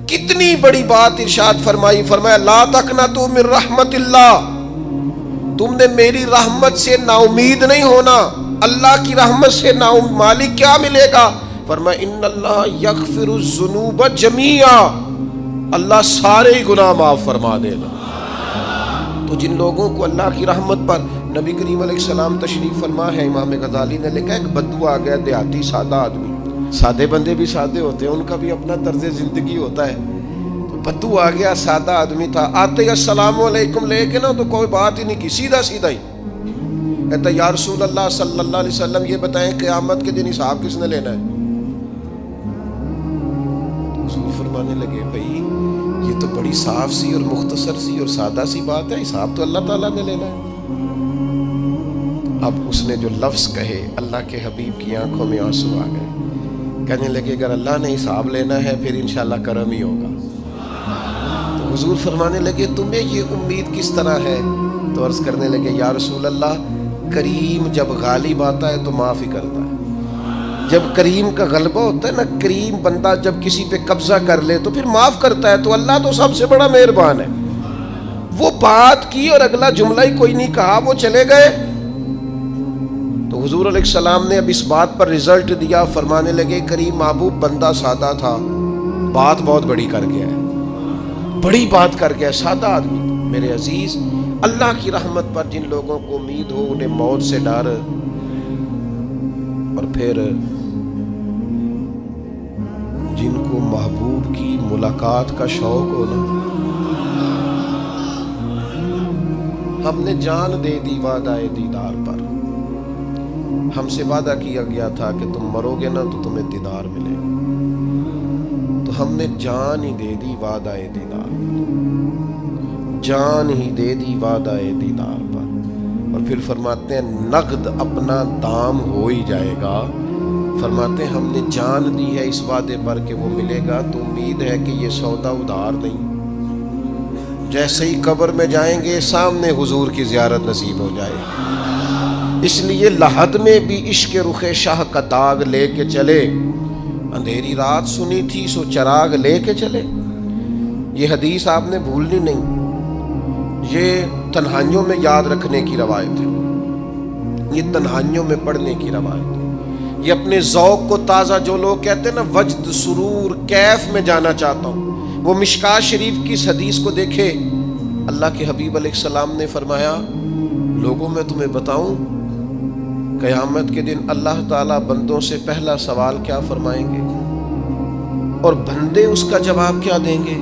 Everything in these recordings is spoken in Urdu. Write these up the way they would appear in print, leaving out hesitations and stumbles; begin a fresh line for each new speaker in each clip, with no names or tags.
کتنی بڑی بات ارشاد فرمائی، فرمایا لا تقنطوا من رحمت اللہ، تم نے میری رحمت سے نا امید نہیں ہونا۔ اللہ کی رحمت سے نا مالک کیا ملے گا؟ فرمایا ان اللہ یغفر الذنوب جمیعا، اللہ سارے ہی گناہ معاف فرما دے گا۔ تو جن لوگوں کو اللہ کی رحمت پر نبی کریم علیہ السلام تشریف فرما ہے، امام غزالی نے لکھا ایک بدو آ گیا، دیہاتی سادہ آدمی، سادے بندے بھی سادے ہوتے ہیں، ان کا بھی اپنا طرز زندگی ہوتا ہے۔ تو بدو آ گیا، سادہ آدمی تھا، آتے ہی السلام علیکم لے کے نا تو کوئی بات ہی نہیں کی، سیدھا سیدھا ہی کہتا یا رسول اللہ صلی اللہ علیہ وسلم یہ بتائیں قیامت کے دن حساب کس نے لینا ہے؟ حضور فرمانے لگے بھائی یہ تو بڑی صاف سی اور مختصر سی اور سادہ سی بات ہے، حساب تو اللہ تعالیٰ نے لینا ہے۔ اب اس نے جو لفظ کہے اللہ کے حبیب کی آنکھوں میں آنسو آ گئے، کہنے لگے اگر اللہ نے حساب لینا ہے پھر انشاءاللہ کرم ہی ہوگا۔ تو حضور فرمانے لگے تمہیں یہ امید کس طرح ہے؟ تو عرض کرنے لگے یا رسول اللہ کریم جب غالب آتا ہے تو معاف ہی کرتا ہے۔ جب کریم کا غلبہ ہوتا ہے نا، کریم بندہ جب کسی پہ قبضہ کر لے تو پھر معاف کرتا ہے، تو اللہ تو سب سے بڑا مہربان ہے۔ وہ بات کی اور اگلا جملہ ہی کوئی نہیں کہا، وہ چلے گئے۔ تو حضور علیہ السلام نے اب اس بات پر رزلٹ دیا، فرمانے لگے کریم محبوب بندہ سادہ تھا، بات بہت بڑی کر گیا ہے، بڑی بات کر گیا، سادہ آدمی۔ میرے عزیز، اللہ کی رحمت پر جن لوگوں کو امید ہو انہیں موت سے ڈر، اور پھر جن کو محبوب کی ملاقات کا شوق ہو نا، ہم نے جان دے دی وعدہ دیدار پر، ہم سے وعدہ کیا گیا تھا کہ تم مرو گے نا تو تمہیں دیدار ملے گا، تو ہم نے جان ہی دے دی وعدہ دیدار پر، جان ہی دے دی وعدہ دیدار پر۔ اور پھر فرماتے ہیں نقد اپنا دام ہو ہی جائے گا، فرماتے ہیں ہم نے جان دی ہے اس وعدے پر کہ وہ ملے گا، تو امید ہے کہ یہ سودا ادھار نہیں۔ جیسے ہی قبر میں جائیں گے سامنے حضور کی زیارت نصیب ہو جائے گی۔ اس لیے لحد میں بھی عشق رخ شاہ کا داغ لے کے چلے، اندھیری رات سنی تھی سو چراغ لے کے چلے۔ یہ حدیث آپ نے بھولنی نہیں، یہ تنہائیوں میں یاد رکھنے کی روایت ہے، یہ تنہائیوں میں پڑھنے کی روایت ہے۔ یہ اپنے ذوق کو تازہ، جو لوگ کہتے ہیں نا وجد سرور کیف میں جانا چاہتا ہوں، وہ مشکات شریف کی اس حدیث کو دیکھے۔ اللہ کے حبیب علیہ السلام نے فرمایا لوگوں میں تمہیں بتاؤں قیامت کے دن اللہ تعالیٰ بندوں سے پہلا سوال کیا فرمائیں گے اور بندے اس کا جواب کیا دیں گے؟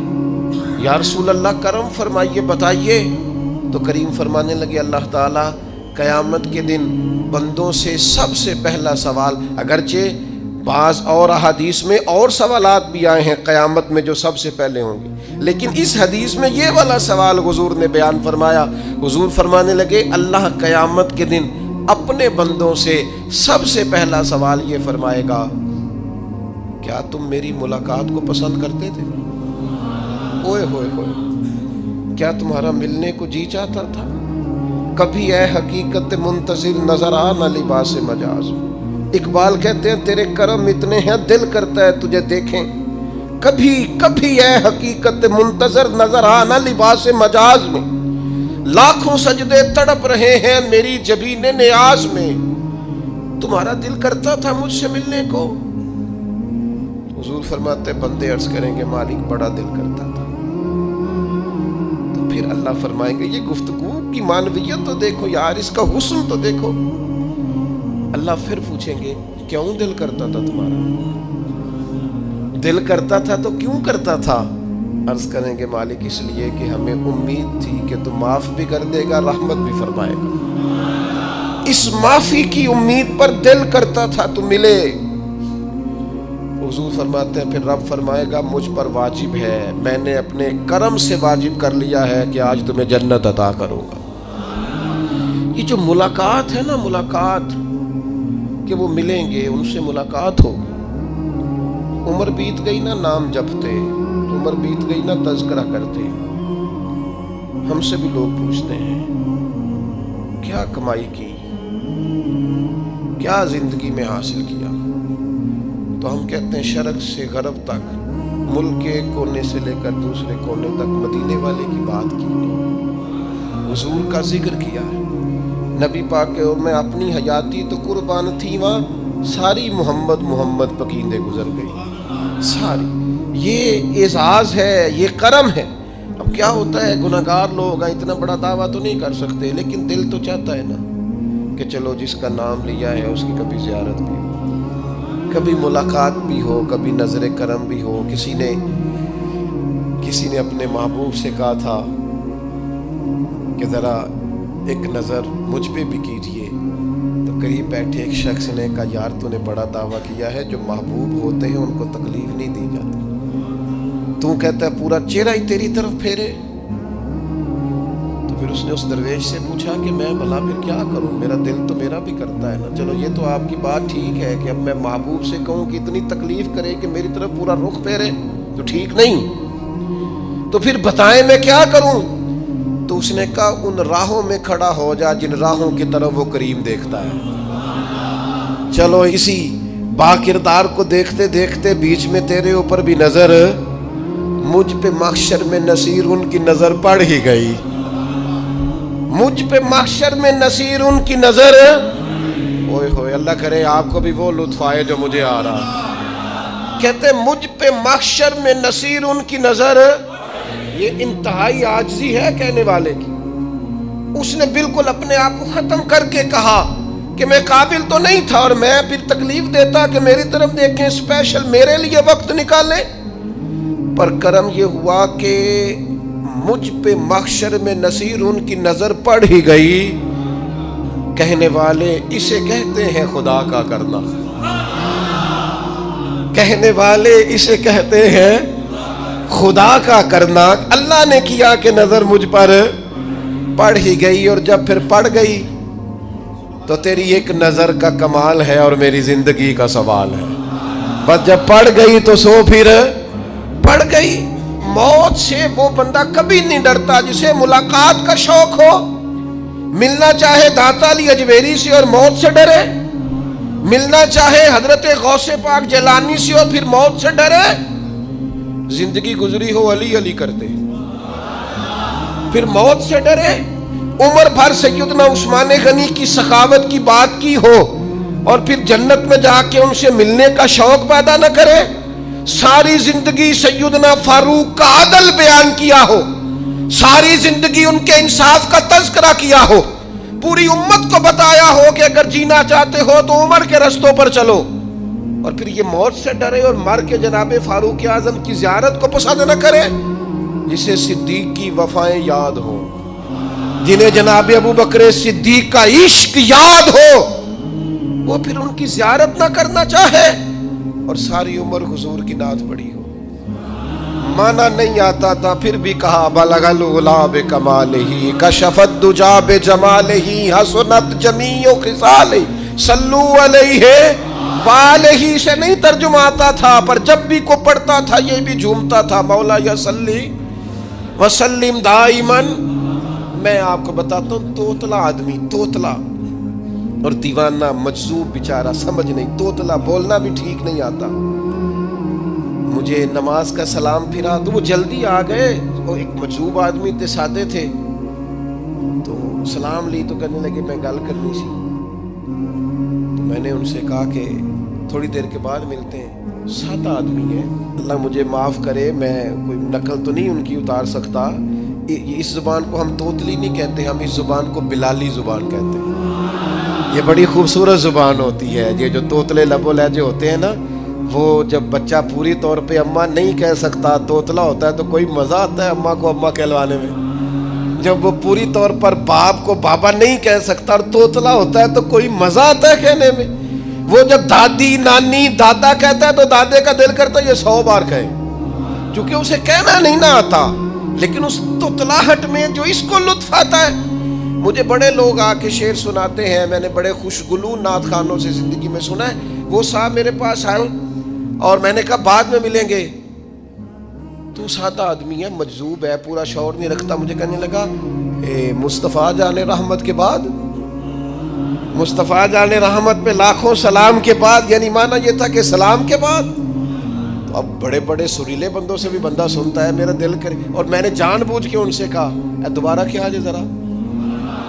یا رسول اللہ کرم فرمائیے، بتائیے۔ تو کریم فرمانے لگے اللہ تعالیٰ قیامت کے دن بندوں سے سب سے پہلا سوال، اگرچہ بعض اور احادیث میں اور سوالات بھی آئے ہیں قیامت میں جو سب سے پہلے ہوں گے، لیکن اس حدیث میں یہ والا سوال حضور نے بیان فرمایا۔ حضور فرمانے لگے اللہ قیامت کے دن اپنے بندوں سے سب سے پہلا سوال یہ فرمائے گا کیا تم میری ملاقات کو پسند کرتے تھے؟ اوئے ہوئے ہوئے، کیا تمہارا ملنے کو جی چاہتا تھا؟ کبھی اے حقیقت منتظر نظر آ نہ لباس مجاز۔ اقبال کہتے ہیں تیرے کرم اتنے ہیں دل کرتا ہے تجھے دیکھیں، کبھی کبھی اے حقیقت منتظر نظر آ نہ لباس مجاز میں، لاکھوں سجدے تڑپ رہے ہیں میری جبین نیاز میں، تمہارا دل کرتا تھا مجھ سے ملنے کو؟ حضور فرماتے بندے عرض کریں گے مالک بڑا دل کرتا تھا۔ تو پھر اللہ فرمائیں گے یہ گفتگو کی معنویت تو دیکھو یار، اس کا حسن تو دیکھو۔ اللہ پھر پوچھیں گے کیوں دل کرتا تھا تمہارا؟ دل کرتا تھا تو کیوں کرتا تھا؟ عرض کریں گے مالک اس لیے کہ ہمیں امید تھی کہ تو معاف بھی کر دے گا، رحمت بھی فرمائے گا، اس معافی کی امید پر دل کرتا تھا تو ملے۔ حضور فرماتے ہیں پھر رب فرمائے گا مجھ پر واجب ہے، میں نے اپنے کرم سے واجب کر لیا ہے کہ آج تمہیں جنت عطا کروں گا۔ یہ جو ملاقات ہے نا، ملاقات کہ وہ ملیں گے، ان سے ملاقات ہوگی۔ عمر بیت گئی نا نام جپتے، عمر بیت گئی نا تذکرہ کرتے، ہم سے بھی لوگ پوچھتے ہیں کیا کمائی کی، کیا زندگی میں حاصل کیا، تو ہم کہتے ہیں شرق سے غرب تک ملک کے کونے سے لے کر دوسرے کونے تک مدینے والے کی بات کی ہے، حضور کا ذکر کیا ہے۔ نبی پاک کے میں اپنی حیاتی تو قربان تھی، وہاں ساری محمد محمد پکیندے گزر گئی ساری۔ یہ اعزاز ہے، یہ کرم ہے۔ اب کیا ہوتا ہے، گناہگار لوگ ہیں، اتنا بڑا دعویٰ تو نہیں کر سکتے، لیکن دل تو چاہتا ہے نا کہ چلو جس کا نام لیا ہے اس کی کبھی زیارت بھی ہو، کبھی ملاقات بھی ہو، کبھی نظر کرم بھی ہو۔ کسی نے اپنے محبوب سے کہا تھا کہ ذرا ایک نظر مجھ پہ بھی کیجئے، تو قریب بیٹھے ایک شخص نے کہا یار تو نے بڑا دعویٰ کیا ہے، جو محبوب ہوتے ہیں ان کو تکلیف نہیں دی جاتی، تو کہتا ہے پورا چہرہ ہی تیری طرف پھیرے۔ تو پھر اس نے اس درویش سے پوچھا کہ میں بھلا پھر کیا کروں، میرا دل تو میرا بھی کرتا ہے نا، چلو یہ تو آپ کی بات ٹھیک ہے کہ اب میں محبوب سے کہوں کہ اتنی تکلیف کرے کہ میری طرف پورا رخ پھیرے تو ٹھیک نہیں، تو پھر بتائیں میں کیا کروں؟ تو اس نے کہا ان راہوں میں کھڑا ہو جا جن راہوں کی طرف وہ کریم دیکھتا ہے۔ چلو اسی با کردار کو دیکھتے دیکھتے بیچ میں تیرے اوپر بھی نظر، مجھ پہ محشر میں نصیر ان کی نظر پڑ ہی گئی، مجھ پہ محشر میں نصیر ان کی نظر، اوئے ہوئے اللہ کرے آپ کو بھی وہ لطف آئے جو مجھے آ رہا۔ کہتے مجھ پہ محشر میں نصیر ان کی نظر، یہ انتہائی عاجزی ہے کہنے والے کی۔ اس نے بالکل اپنے آپ کو ختم کر کے کہا کہ میں قابل تو نہیں تھا، اور میں پھر تکلیف دیتا کہ میری طرف دیکھیں، اسپیشل میرے لیے وقت نکالیں، پر کرم یہ ہوا کہ مجھ پہ محشر میں نصیر ان کی نظر پڑ ہی گئی۔ کہنے والے اسے کہتے ہیں خدا کا کرنا، کہنے والے اسے کہتے ہیں خدا کا کرنا۔ اللہ نے کیا کہ نظر مجھ پر پڑ ہی گئی، اور جب پھر پڑ گئی تو تیری ایک نظر کا کمال ہے اور میری زندگی کا سوال ہے، بس جب پڑ گئی تو سو پھر پڑ گئی۔ موت سے وہ بندہ کبھی نہیں ڈرتا جسے ملاقات کا شوق ہو، ملنا چاہے داتا علی اجویری سے اور موت سے ڈرے، ملنا چاہے حضرت غوث پاک جیلانی سے اور پھر موت سے ڈرے، زندگی گزری ہو علی علی کرتے پھر موت سے ڈرے، عمر بھر سیدنا عثمان غنی کی سخاوت کی بات کی ہو اور پھر جنت میں جا کے ان سے ملنے کا شوق پیدا نہ کرے، ساری زندگی سیدنا فاروق کا عدل بیان کیا ہو، ساری زندگی ان کے انصاف کا تذکرہ کیا ہو، پوری امت کو بتایا ہو کہ اگر جینا چاہتے ہو تو عمر کے رستوں پر چلو، اور پھر یہ موت سے ڈرے اور مر کے جناب فاروق اعظم کی زیارت کو پسند نہ کرے۔ جسے صدیق کی وفائیں یاد ہو، جنہیں جناب ابو بکر صدیق کا عشق یاد ہو، وہ پھر ان کی زیارت نہ کرنا چاہے اور ساری عمر حضور کی نعت پڑھی ہو۔ مانا نہیں آتا تھا پھر بھی کہا بلغ العلا بکمالہ کشف الدجا بجمالہ حسنت جمیع خصالہ صلو علیہ والہ سے نہیں ترجمہ آتا تھا، پر جب بھی کو پڑھتا تھا یہ بھی جھومتا تھا، مولا یا صلی وسلم دائماً۔ میں آپ کو بتاتا ہوں توتلا آدمی، توتلا اور دیوانہ مجذوب بیچارہ، سمجھ نہیں، توتلا بولنا بھی ٹھیک نہیں آتا۔ مجھے نماز کا سلام پھرا تو وہ جلدی آ گئے، وہ ایک مجذوب آدمی تھے، سادے تھے، تو سلام لی تو کہنے لگے میں گل کرنی سی، تو میں نے ان سے کہا کہ تھوڑی دیر کے بعد ملتے ہیں۔ سادہ آدمی ہے، اللہ مجھے معاف کرے، میں کوئی نقل تو نہیں ان کی اتار سکتا، اس زبان کو ہم توتلی نہیں کہتے، ہم اس زبان کو بلالی زبان کہتے ہیں۔ یہ بڑی خوبصورت زبان ہوتی ہے، یہ جو توتلے لب و لہجے ہوتے ہیں نا، وہ جب بچہ پوری طور پہ اماں نہیں کہہ سکتا، توتلا ہوتا ہے تو کوئی مزہ آتا ہے اماں کو اماں کہلوانے میں۔ جب وہ پوری طور پر باپ کو بابا نہیں کہہ سکتا اور توتلا ہوتا ہے تو کوئی مزہ آتا ہے کہنے میں۔ وہ جب دادی نانی دادا کہتا ہے تو دادے کا دل کرتا ہے یہ 100 بار کہے، چونکہ اسے کہنا نہیں نہ آتا، لیکن اس توتلاہٹ میں جو اس کو لطف آتا ہے۔ مجھے بڑے لوگ آ کے شعر سناتے ہیں، میں نے بڑے خوشگلو نعت خانوں سے زندگی میں سنا ہے، وہ صاحب میرے پاس آئے اور میں نے کہا بعد میں ملیں گے، تو سادہ آدمی ہے، مجذوب ہے، پورا شعور نہیں رکھتا، مجھے کہنے لگا مصطفیٰ جان رحمت کے بعد، مصطفیٰ جان رحمت پہ لاکھوں سلام کے بعد، یعنی معنی یہ تھا کہ سلام کے بعد، تو اب بڑے بڑے سریلے بندوں سے بھی بندہ سنتا ہے میرا دل کرے، اور میں نے جان بوجھ کے ان سے کہا اے دوبارہ کیا جائے ذرا،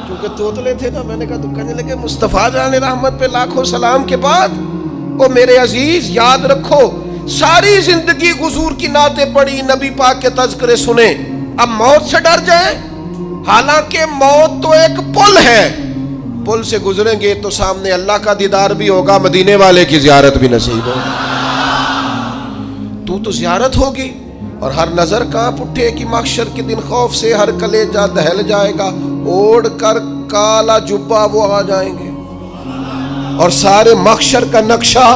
کیونکہ توتلے تھے نا. میں نے کہا تو کہنے لگے مصطفیٰ جان رحمت پہ لاکھوں سلام کے بعد او میرے عزیز یاد رکھو ساری زندگی حضور کی نعتیں پڑھی، نبی پاک کے تذکرے سنے، اب موت سے ڈر جائیں؟ حالانکہ موت تو ایک پل ہے، پل سے گزریں گے تو سامنے اللہ کا دیدار بھی ہوگا، مدینے والے کی زیارت بھی نصیب ہوگی. تو زیارت ہوگی اور ہر نظر کانپ اٹھے کہ محشر کے دن خوف سے ہر کلیجہ دہل جائے گا، اوڑھ کر کالا جبہ وہ آ جائیں گے اور سارے محشر کا نقشہ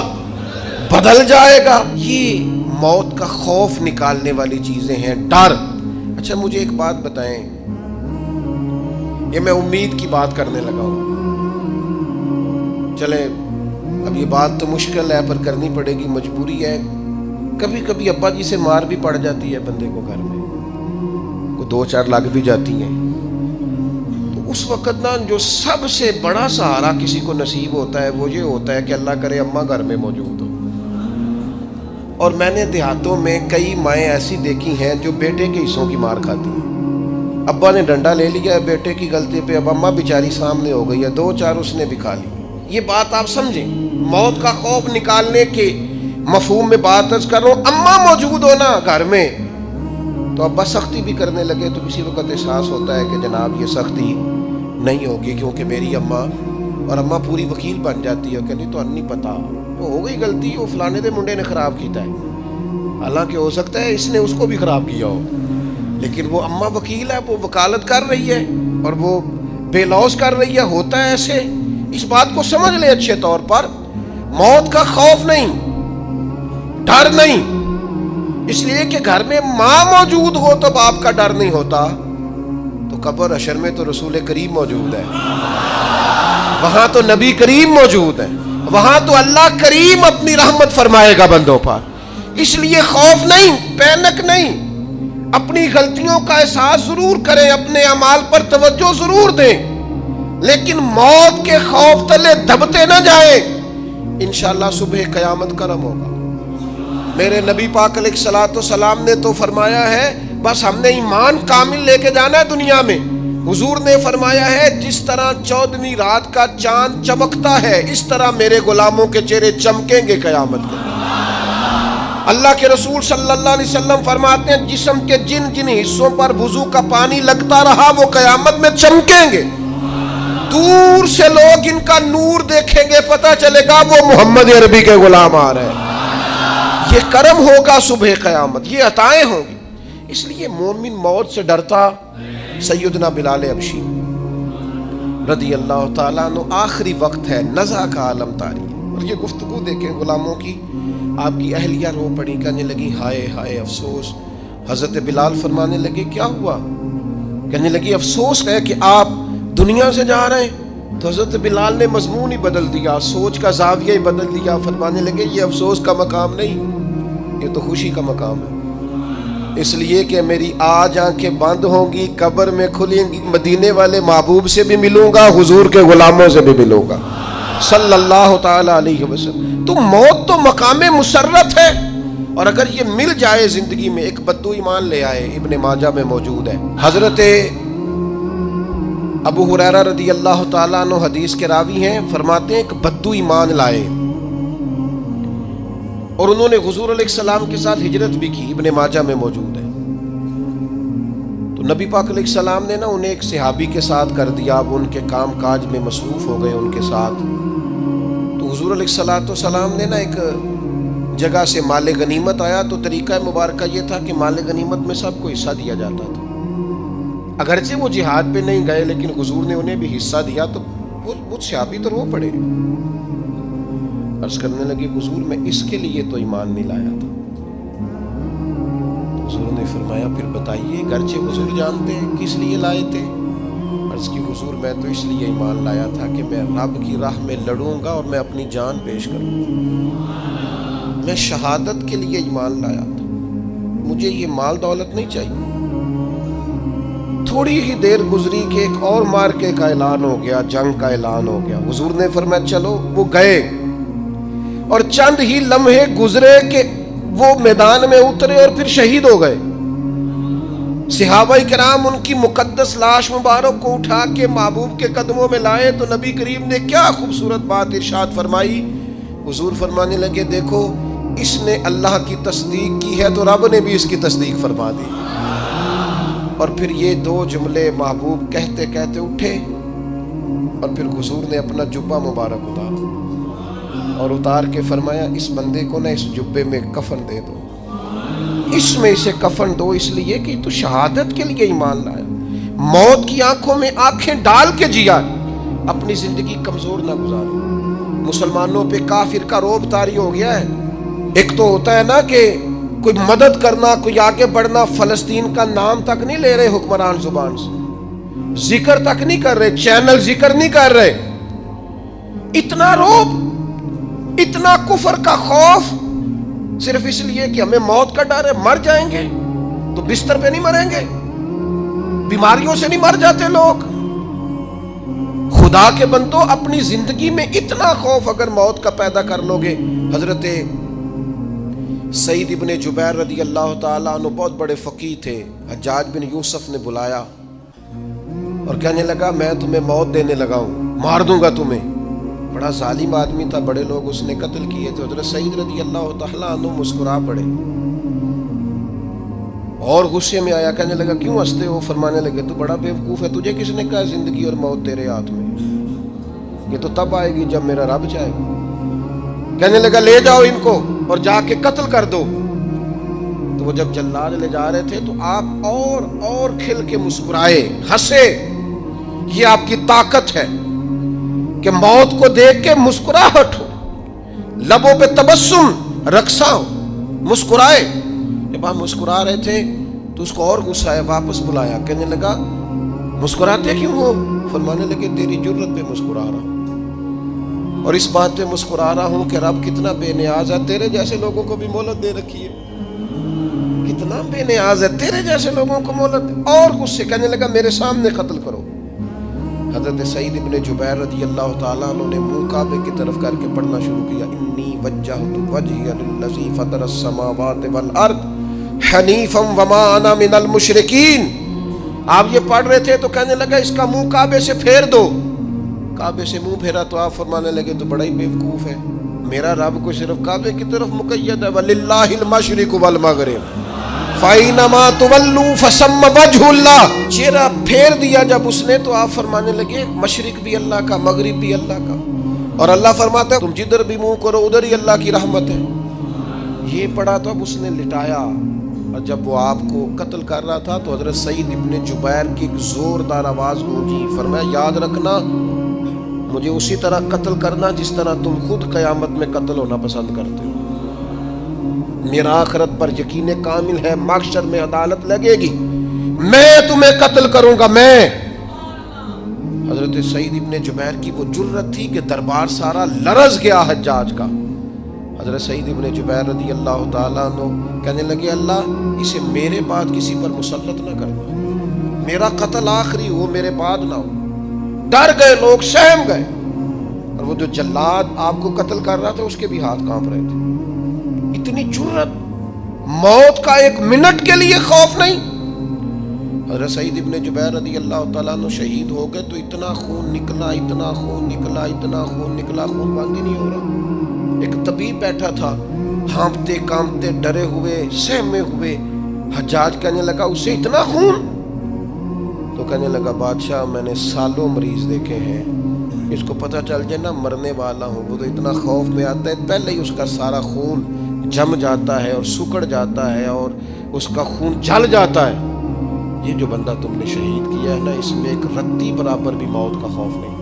بدل جائے گا. یہ موت کا خوف نکالنے والی چیزیں ہیں، ڈر. اچھا مجھے ایک بات بتائیں، یہ میں امید کی بات کرنے لگا ہوں، چلیں اب یہ بات تو مشکل ہے پر کرنی پڑے گی، مجبوری ہے. کبھی کبھی ابا جی سے مار بھی پڑ جاتی ہے بندے کو، گھر میں کو 2-4 لگ بھی جاتی ہیں، تو اس وقت نا جو سب سے بڑا سہارا کسی کو نصیب ہوتا ہے وہ یہ ہوتا ہے کہ اللہ کرے اماں گھر میں موجود ہو. اور میں نے دیہاتوں میں کئی مائیں ایسی دیکھی ہیں جو بیٹے کے حصوں کی مار کھاتی ہیں. ابا نے ڈنڈا لے لیا ہے بیٹے کی غلطی پہ، اب اماں بیچاری سامنے ہو گئی ہے، 2-4 اس نے بھی کھا لی. یہ بات آپ سمجھیں، موت کا خوف نکالنے کے مفہوم میں بات عرض کر رہا ہوں. اماں موجود ہو نا گھر میں تو ابا سختی بھی کرنے لگے تو کسی وقت احساس ہوتا ہے کہ جناب یہ سختی نہیں ہوگی کیونکہ میری اماں، اور اماں پوری وکیل بن جاتی ہے کہ نہیں تو نہیں پتا تو ہو گئی غلطی، وہ فلانے دے منڈے نے خراب کیتا ہے، حالانکہ ہو سکتا ہے اس نے اس کو بھی خراب کیا ہو، لیکن وہ اماں وکیل ہے، وہ وکالت کر رہی ہے اور وہ بے لوث کر رہی ہے. ہوتا ہے ایسے، اس بات کو سمجھ لے اچھے طور پر. موت کا خوف نہیں، ڈر نہیں، اس لیے کہ گھر میں ماں موجود ہو تو باپ کا ڈر نہیں ہوتا. تو قبر حشر میں تو رسول کریم موجود ہے، وہاں تو نبی کریم موجود ہے، وہاں تو اللہ کریم اپنی رحمت فرمائے گا بندوں پر. اس لیے خوف نہیں، پینک نہیں، اپنی غلطیوں کا احساس ضرور کریں، اپنے اعمال پر توجہ ضرور دیں، لیکن موت کے خوف تلے دبتے نہ جائیں. انشاءاللہ صبح قیامت کرم ہوگا. میرے نبی پاک علیہ الصلوۃ والسلام نے تو فرمایا ہے بس ہم نے ایمان کامل لے کے جانا ہے دنیا میں. حضور نے فرمایا ہے جس طرح 14ویں رات کا چاند چمکتا ہے اس طرح میرے غلاموں کے چہرے چمکیں گے قیامت کے. اللہ کے رسول صلی اللہ علیہ وسلم فرماتے ہیں جسم کے جن جن حصوں پر وضو کا پانی لگتا رہا وہ قیامت میں چمکیں گے. دور سے لوگ ان کا نور دیکھیں گے، پتہ چلے گا وہ محمد عربی کے غلام آ رہے ہیں. یہ کرم ہوگا صبح قیامت، یہ عطائیں ہوں گی. اس لیے مومن موت سے ڈرتا. سیدنا بلال حبشی رضی اللہ تعالیٰ عنہ، آخری وقت ہے، نزع کا عالم طاری ہے، اور یہ گفتگو دیکھیں غلاموں کی. آپ کی اہلیہ رو پڑی، کہنے لگی ہائے ہائے افسوس. حضرت بلال فرمانے لگے کیا ہوا؟ کہنے لگی افسوس ہے کہ آپ دنیا سے جا رہے ہیں. تو حضرت بلال نے مضمون ہی بدل دیا، سوچ کا زاویہ ہی بدل دیا. فرمانے لگے یہ افسوس کا مقام نہیں، یہ تو خوشی کا مقام ہے. اس لیے کہ میری آج آنکھیں بند ہوں گی، قبر میں کھلیں گی، مدینے والے محبوب سے بھی ملوں گا، حضور کے غلاموں سے بھی ملوں گا صلی اللہ تعالی علیہ وسلم. تو موت تو مقام مسرت ہے، اور اگر یہ مل جائے زندگی میں. ایک بدو ایمان لے آئے، ابن ماجہ میں موجود ہے. حضرت ابو ہریرہ رضی اللہ تعالیٰ عنہ حدیث کے راوی ہیں، فرماتے ہیں ایک بدو ایمان لائے اور انہوں نے حضور علیہ السلام کے ساتھ ہجرت بھی کی. ابن ماجہ میں موجود ہے. تو نبی پاک علیہ السلام نے نا انہیں ایک صحابی کے ساتھ کر دیا، اب ان کے کام کاج میں مصروف ہو گئے ان کے ساتھ. تو حضور علیہ السلام نے نا ایک جگہ سے مال غنیمت آیا، تو طریقہ مبارکہ یہ تھا کہ مال غنیمت میں سب کو حصہ دیا جاتا تھا. اگرچہ وہ جہاد پہ نہیں گئے لیکن حضور نے انہیں بھی حصہ دیا. تو وہ صحابی تو رو پڑے، عرض کرنے لگے حضور میں اس کے لیے تو ایمان نہیں لایا تھا. حضور نے فرمایا پھر بتائیے. گرچہ حضور جانتے ہیں کس لیے لائے تھے. عرض کی حضور میں تو اس لیے ایمان لایا تھا کہ میں رب کی راہ میں لڑوں گا اور میں اپنی جان پیش کروں گا. میں شہادت کے لیے ایمان لایا تھا، مجھے یہ مال دولت نہیں چاہیے. تھوڑی ہی دیر گزری کہ ایک اور مارکے کا اعلان ہو گیا، جنگ کا اعلان ہو گیا. حضور نے فرمایا چلو. وہ گئے اور چند ہی لمحے گزرے کہ وہ میدان میں اترے اور پھر شہید ہو گئے. صحابہ کرام ان کی مقدس لاش مبارک کو اٹھا کے محبوب کے قدموں میں لائے تو نبی کریم نے کیا خوبصورت بات ارشاد فرمائی. حضور فرمانے لگے دیکھو اس نے اللہ کی تصدیق کی ہے تو رب نے بھی اس کی تصدیق فرما دی. اور پھر یہ دو جملے محبوب کہتے کہتے اٹھے اور پھر حضور نے اپنا جبہ مبارک اتارا اور اتار کے فرمایا اس بندے کو نہ اس جبے میں کفن دے دو, اس میں اسے کفن دو, اس لیے کہ تو شہادت کے لیے ایمان لایا, موت کی آنکھوں میں آنکھیں ڈال کے جیا, اپنی زندگی کمزور نہ گزارو. مسلمانوں پہ کافر کا رعب طاری ہو گیا ہے. ایک تو ہوتا ہے نا کہ کوئی مدد کرنا, کوئی آگے بڑھنا, فلسطین کا نام تک نہیں لے رہے حکمران زبان سے, ذکر تک نہیں کر رہے, چینل ذکر نہیں کر رہے. اتنا رعب, اتنا کفر کا خوف, صرف اس لیے کہ ہمیں موت کا ڈر ہے, مر جائیں گے تو بستر پہ نہیں مریں گے, بیماریوں سے نہیں مر جاتے لوگ. خدا کے بندو اپنی زندگی میں اتنا خوف اگر موت کا پیدا کر لو گے. حضرت سعید ابن جبیر رضی اللہ تعالیٰ عنہ بہت بڑے فقیہ تھے. حجاج بن یوسف نے بلایا اور کہنے لگا میں تمہیں موت دینے لگا ہوں, مار دوں گا تمہیں. بڑا ظالم آدمی تھا, بڑے لوگ اس نے قتل کیے تھے. حضرت سعید رضی اللہ تعالیٰ عنہ مسکرا پڑے اور غصے میں آیا, کہنے لگا کیوں ہنستے ہو؟ فرمانے لگے تو بڑا بیوقوف ہے, تجھے کس نے کہا زندگی اور موت تیرے ہاتھ میں, یہ تو تب آئے گی جب میرا رب چاہے گا. کہنے لگا لے جاؤ ان کو اور جا کے قتل کر دو. تو وہ جب جلاد لے جا رہے تھے تو آپ اور کھل کے مسکرائے, ہنسے. یہ آپ کی طاقت ہے کہ موت کو دیکھ کے مسکراہٹ ہو, لبوں پہ تبسم, رقصہ ہو, مسکرائے. جب آپ مسکرا رہے تھے تو اس کو اور غصہ آیا, واپس بلایا. کہنے لگا مسکراتے کیوں ہو؟ فرمانے لگے تیری جرت پہ مسکرا رہا ہوں, اور اس بات پہ مسکرا رہا ہوں کہ رب کتنا بے نیاز ہے, تیرے جیسے لوگوں کو بھی مہلت دے رکھی ہے. کتنا بے نیاز ہے, تیرے جیسے لوگوں کو مہلت. اور غصے, کہنے لگا میرے سامنے قتل کرو. حضرت سعید ابن جبیر رضی اللہ تعالیٰ عنہ نے منہ کعبے کی طرف کر کے پڑھنا شروع کیا, انی وجہت وجہی للذی فطر السماوات والارض حنیفا وما انا من المشرکین. آپ یہ پڑھ رہے تھے تو کہنے لگا اس کا منہ کعبے سے پھیر دو. کعبے سے منہ پھیرا تو آپ فرمانے لگے تو بڑا ہی بیوقوف ہے, میرا رب کو صرف کعبے کی طرف مقید ہے, وللہ المشرق والمغرب فَإِنَّمَا تُوَلُّوا فَثَمَّ وَجْهُ اللَّهِ. چہرہ پھیر دیا جب اس نے تو آپ فرمانے لگے مشرق بھی اللہ کا, مغرب بھی اللہ کا, اور اللہ فرماتا ہے تم جدھر بھی منہ کرو ادھر ہی اللہ کی رحمت ہے. یہ پڑھا تو اب اس نے لٹایا, اور جب وہ آپ کو قتل کر رہا تھا تو حضرت سعید ابن جبیر کی ایک زوردار آواز گونجی. فرمایا یاد رکھنا مجھے اسی طرح قتل کرنا جس طرح تم خود قیامت میں قتل ہونا پسند کرتے ہو. میرا آخرت پر یقین کامل ہے, محشر میں عدالت لگے گی, میں تمہیں قتل کروں گا میں. حضرت سعید ابن جبیر کی وہ جرت تھی کہ دربار سارا لرز گیا حجاج کا. حضرت سعید ابن جبیر رضی اللہ تعالیٰ عنہ کہنے لگے اللہ اسے میرے بعد کسی پر مسلط نہ کرنا, میرا قتل آخری ہو, میرے بعد نہ ہو. ڈر گئے لوگ, سہم گئے. اور وہ جو جلاد آپ کو قتل کر رہا تھا اس کے بھی ہاتھ کانپ رہے تھے. اتنی جرت, موت کا ایک منٹ کے لیے خوف نہیں. حضرت سعید ابن جبیر رضی اللہ تعالیٰ عنہ شہید ہو گئے تو اتنا خون نکلا, اتنا خون نکلا, اتنا خون نکلا, خون بند ہی نہیں ہو رہا. ایک طبیب بیٹھا تھا, ہانپتے کانپتے ڈرے ہوئے, سہمے ہوئے. حجاج کہنے لگا اسے اتنا خون؟ تو کہنے لگا بادشاہ میں نے سالوں مریض دیکھے ہیں, اس کو پتہ چل جائے نا مرنے والا ہوں وہ تو اتنا خوف میں آتا ہے, پہلے ہی اس کا سارا خون جم جاتا ہے اور سکڑ جاتا ہے اور اس کا خون جل جاتا ہے. یہ جو بندہ تم نے شہید کیا ہے نا اس میں ایک رتی برابر بھی موت کا خوف نہیں,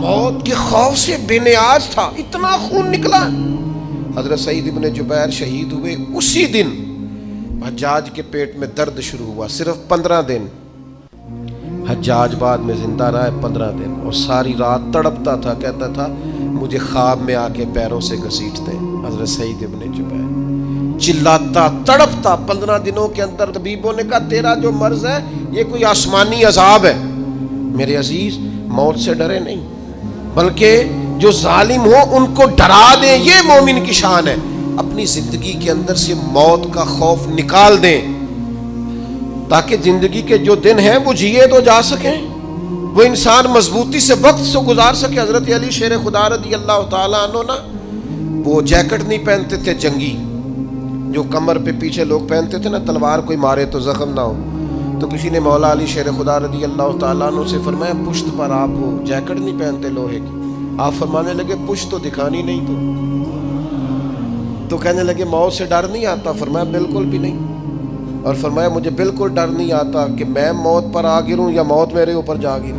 موت کے خوف سے بے نیاز تھا, اتنا خون نکلا. حضرت سعید ابن جبیر شہید ہوئے اسی دن حجاج کے پیٹ میں درد شروع ہوا. صرف 15 دن حجاج بعد میں زندہ رہا ہے, 15 دن, اور ساری رات تڑپتا تھا, کہتا تھا مجھے خواب میں آ کے پیروں سے گھسیٹتے. حضرت سعید ابن جبیر چلاتا تڑپتا 15 دنوں کے اندر. طبیبوں نے کہا تیرا جو مرض ہے یہ کوئی آسمانی عذاب ہے. میرے عزیز موت سے ڈرے نہیں بلکہ جو ظالم ہو ان کو ڈرا دیں, یہ مومن کی شان ہے. اپنی زندگی کے اندر سے موت کا خوف نکال دیں، تاکہ زندگی کے جو دن ہیں وہ جیے تو جا سکیں، وہ انسان مضبوطی سے وقت سے گزار سکے۔ حضرت علی شیر خدا رضی اللہ تعالیٰ عنہ نا وہ جیکٹ نہیں پہنتے تھے جنگی، جو کمر پہ پیچھے لوگ پہنتے تھے نا، تلوار کوئی مارے تو زخم نہ ہو۔ تو کسی نے مولا علی شیر خدا رضی اللہ تعالیٰ عنہ سے فرمایا پشت پر آپ ہو جیکٹ نہیں پہنتے لوہے کی؟ آپ فرمانے لگے پشت تو دکھانی نہیں تو کہنے لگے موت سے ڈر نہیں آتا؟ فرمایا بالکل بھی نہیں، اور فرمایا مجھے بالکل ڈر نہیں آتا کہ میں موت پر آ گروں یا موت میرے اوپر جا گرے۔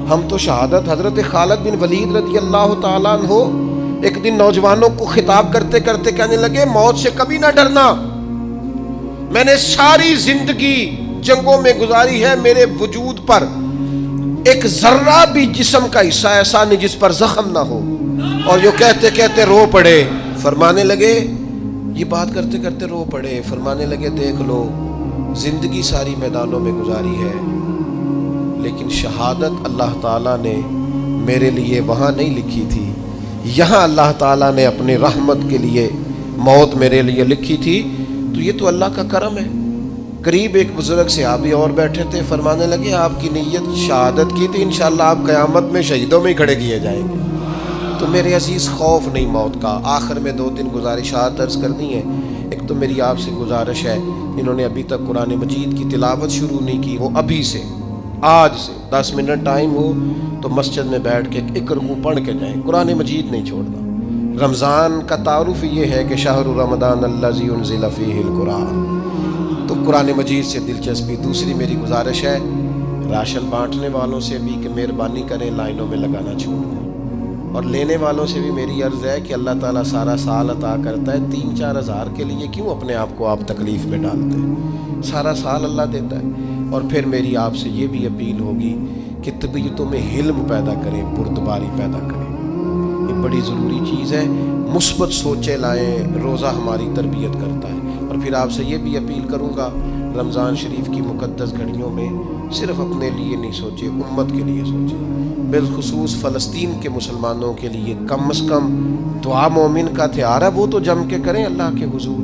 ہم تو شہادت حضرت خالد بن ولید رضی اللہ تعالیٰ عنہ ایک دن نوجوانوں کو خطاب کرتے کرتے کہنے لگے موت سے کبھی نہ ڈرنا، میں نے ساری زندگی جنگوں میں گزاری ہے، میرے وجود پر ایک ذرہ بھی جسم کا حصہ ایسا نہیں جس پر زخم نہ ہو۔ اور جو کہتے کہتے رو پڑے، فرمانے لگے یہ بات کرتے کرتے رو پڑے، فرمانے لگے دیکھ لو زندگی ساری میدانوں میں گزاری ہے، لیکن شہادت اللہ تعالیٰ نے میرے لیے وہاں نہیں لکھی تھی، یہاں اللہ تعالیٰ نے اپنی رحمت کے لیے موت میرے لیے لکھی تھی۔ تو یہ تو اللہ کا کرم ہے۔ قریب ایک بزرگ صحابی اور بیٹھے تھے، فرمانے لگے آپ کی نیت شہادت کی تھی، انشاءاللہ آپ قیامت میں شہیدوں میں ہی کھڑے کیے جائیں گے۔ تو میرے عزیز خوف نہیں موت کا۔ آخر میں 2-3 گزارشات عرض کرنی ہے۔ ایک تو میری آپ سے گزارش ہے، جنہوں نے ابھی تک قرآن مجید کی تلاوت شروع نہیں کی، وہ ابھی سے آج سے 10 منٹ ٹائم ہو تو مسجد میں بیٹھ کے ایک رکوع پڑھ کے جائیں، قرآن مجید نہیں چھوڑنا۔ رمضان کا تعارف یہ ہے کہ شہر رمضان الذی انزل فیہ القرآن، تو قرآن مجید سے دلچسپی۔ دوسری میری گزارش ہے راشن بانٹنے والوں سے بھی کہ مہربانی کریں لائنوں میں لگانا چھوڑ دیں، اور لینے والوں سے بھی میری عرض ہے کہ اللہ تعالیٰ سارا سال عطا کرتا ہے، 3-4 ہزار کے لیے کیوں اپنے آپ کو آپ تکلیف میں ڈالتے ہیں؟ سارا سال اللہ دیتا ہے۔ اور پھر میری آپ سے یہ بھی اپیل ہوگی کہ طبیعتوں میں حلم پیدا کریں، بردباری پیدا کریں، یہ بڑی ضروری چیز ہے۔ مثبت سوچیں لائیں، روزہ ہماری تربیت کرتا ہے۔ اور پھر آپ سے یہ بھی اپیل کروں گا رمضان شریف کی مقدس گھڑیوں میں صرف اپنے لیے نہیں سوچیں، امت کے لیے سوچیں، بالخصوص فلسطین کے مسلمانوں کے لیے کم از کم دعا مومن کا ہتھیار ہے، وہ تو جم کے کریں اللہ کے حضور۔